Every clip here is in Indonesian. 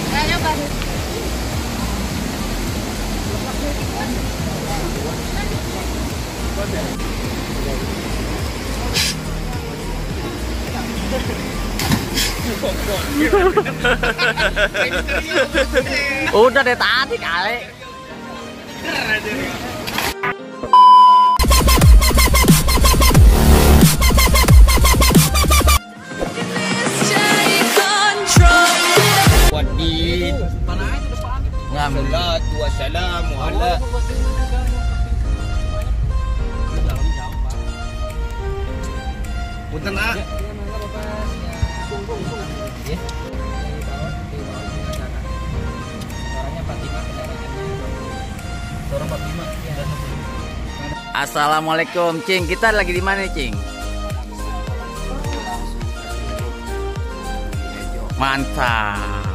Kayaknya baru. Udah deh tadi kali. Wadid. Alhamdulillah, wassalam ala. Punten ah. Assalamualaikum, Cing. Kita lagi di mana, Cing? Mantap.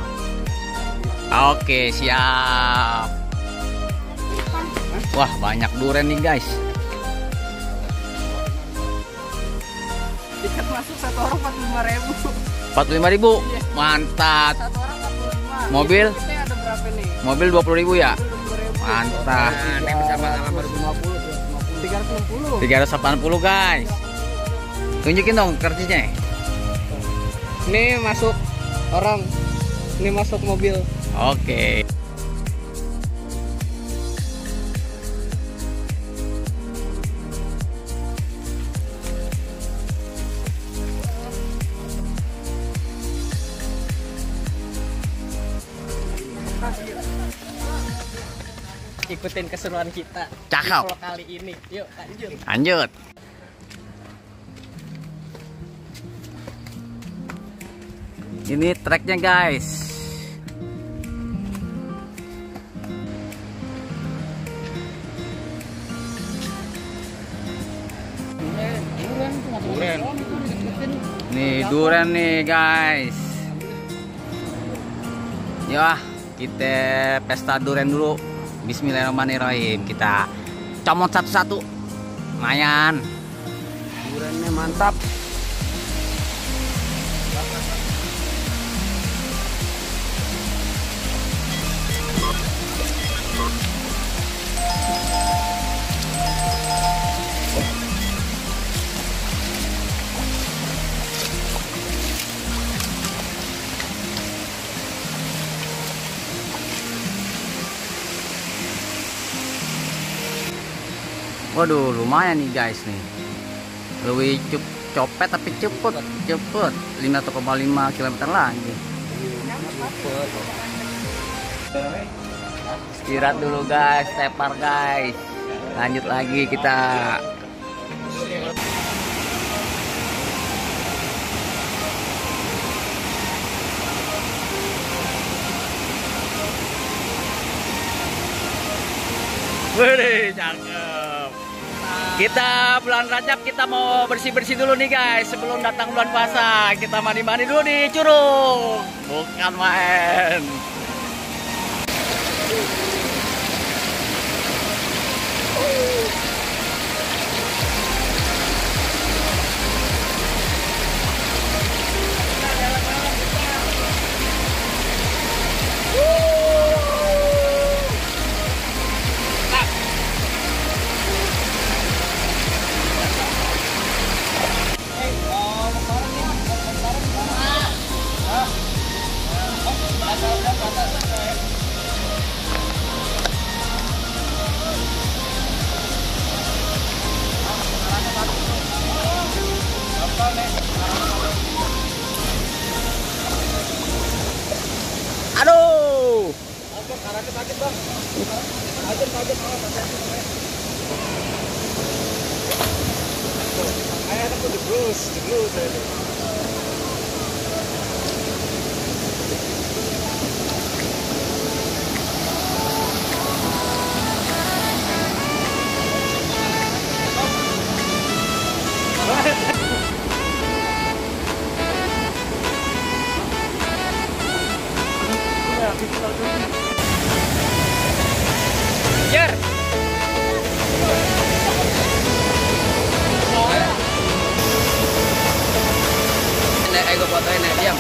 Oke, siap. Wah, banyak durian nih, guys. Tiket masuk satu orang 45.000. 45.000. Mantap. Satu orang 45. Mobil? Kita ada berapa nih? Mobil 20.000 ya? 20.000. Mantap. Ini bersama alamat 360. 380, guys. Tunjukin dong karcisnya. Ini masuk orang. Ini masuk mobil. Oke. Ikutin keseruan kita. Cakep. Kalau kali ini, yuk lanjut. Lanjut. Ini treknya, guys. Durian. Nih durian nih, guys. Ya, kita pesta durian dulu. Bismillahirrahmanirrahim. Kita comot satu-satu. Lumayan. Duriannya mantap. Waduh, lumayan nih, guys nih. Lebih copet tapi cepet. 5,5 km lagi. Istirahat dulu, guys. Tepar, guys. Lanjut lagi kita. Wih, cakep. Kita bulan Rajab kita mau bersih-bersih dulu nih, guys. Sebelum datang bulan puasa, kita mandi-mandi dulu di Curug. Bukan main. Aduh. Sakit, Bang. Kaget. Kayak aku jeblus. Jer. Ayo gue fotoin ya, diam.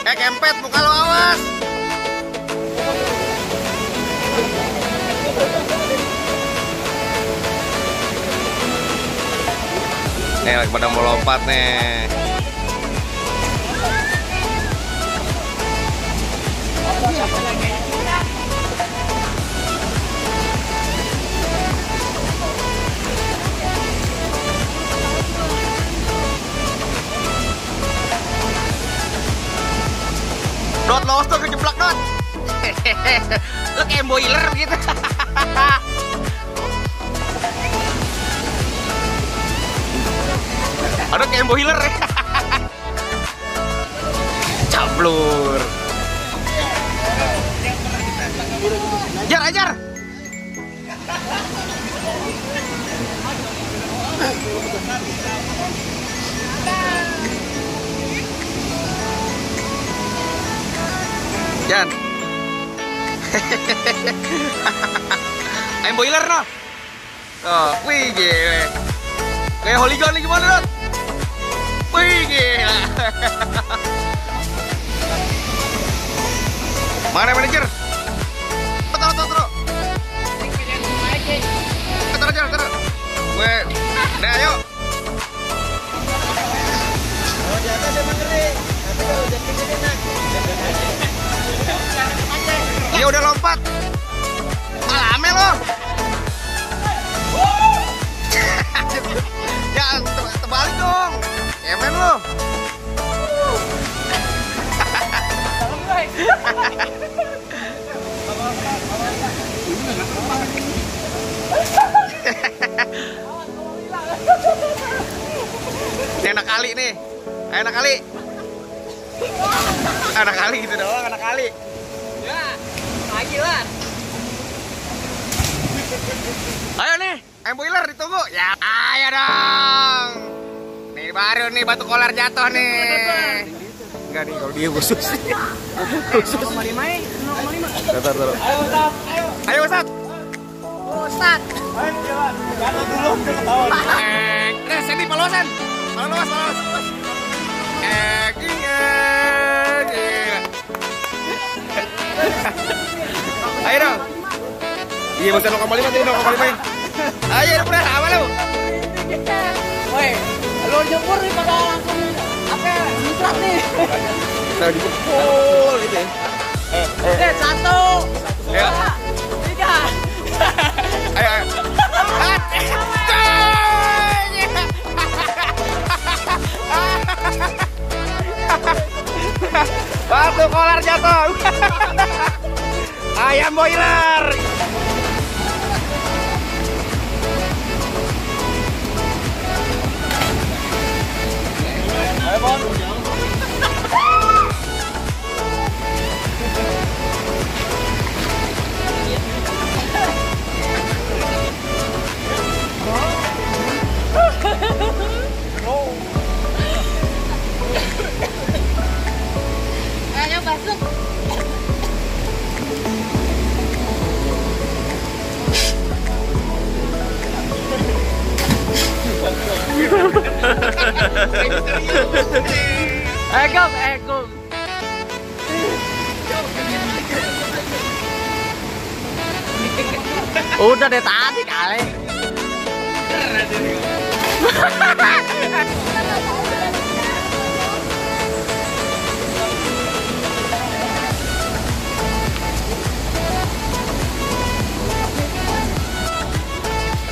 Ya, kempet muka lo awas. Nih lagi pada mau lompat nih. Dot, los tuh kejeblak Dot. Lu kayak boiler gitu. Aduh kayak boiler. Cablur. Ajar, ajar. Jan. Ayam boiler no. Oh, wih gile. Kayak Holy Gun gimana, Dot? Wih gila. Mana manajer? Taruh. Taruh. Weh, dah ayo. Oh, jaga dia menteri. Tapi kalau jadi gini nak. Dia udah lompat. Alame lo. Ya, terbalik dong. Emen lo. Ini anak kali nih. Anak kali. Anak kali gitu doang, anak kali. Ya, lagi lah. Ayo nih, ayam boiler ditunggu. Ya, ayo dong. Nih baru nih batu kolar jatuh nih. Enggak nih kalau dia khusus. Khusus. 0,5. Taruh. Ayo, Ustaz. Ayo. Ayo Ustaz. Ustaz. Ayo jalan. Jalan dulu ketahuan. Semi palosan. Palos. Ayo dong. Iya, bisa 0,5 tadi 0,5. Ayo udah apa lu? Woi, lu jemur nih pada langsung apa? Muncrat nih. Tahu dipukul gitu ya. 1, 2, 3. Ayo. Batu kolar jatuh. Ayam boiler. Ayo, Bon. Ayo masuk. Gom. Udah deh tadi kali.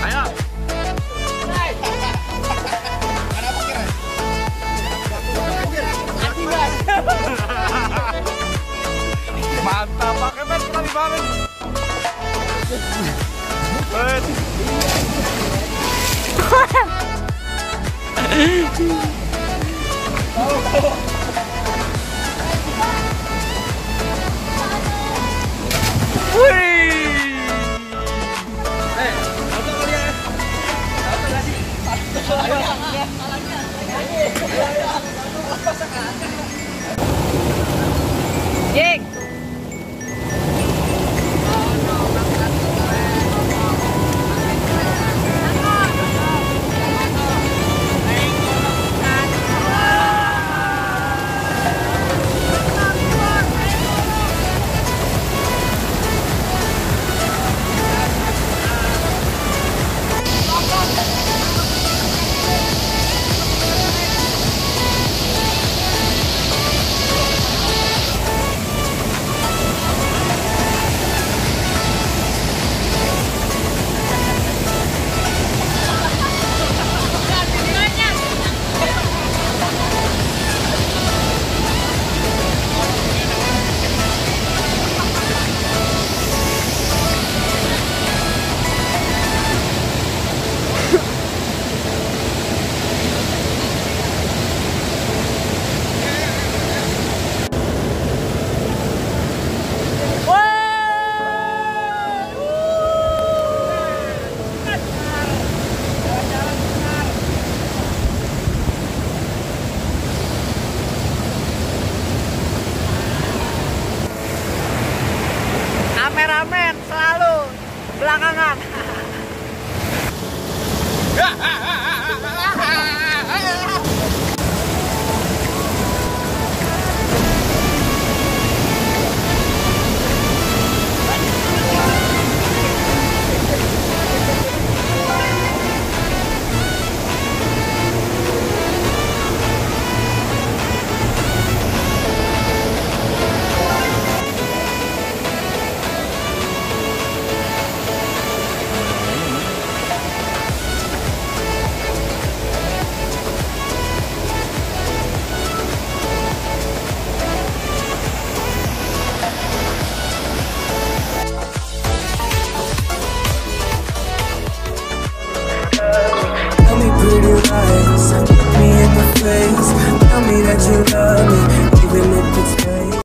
Ayo. Mantap, pakai men, kami banget. Wih.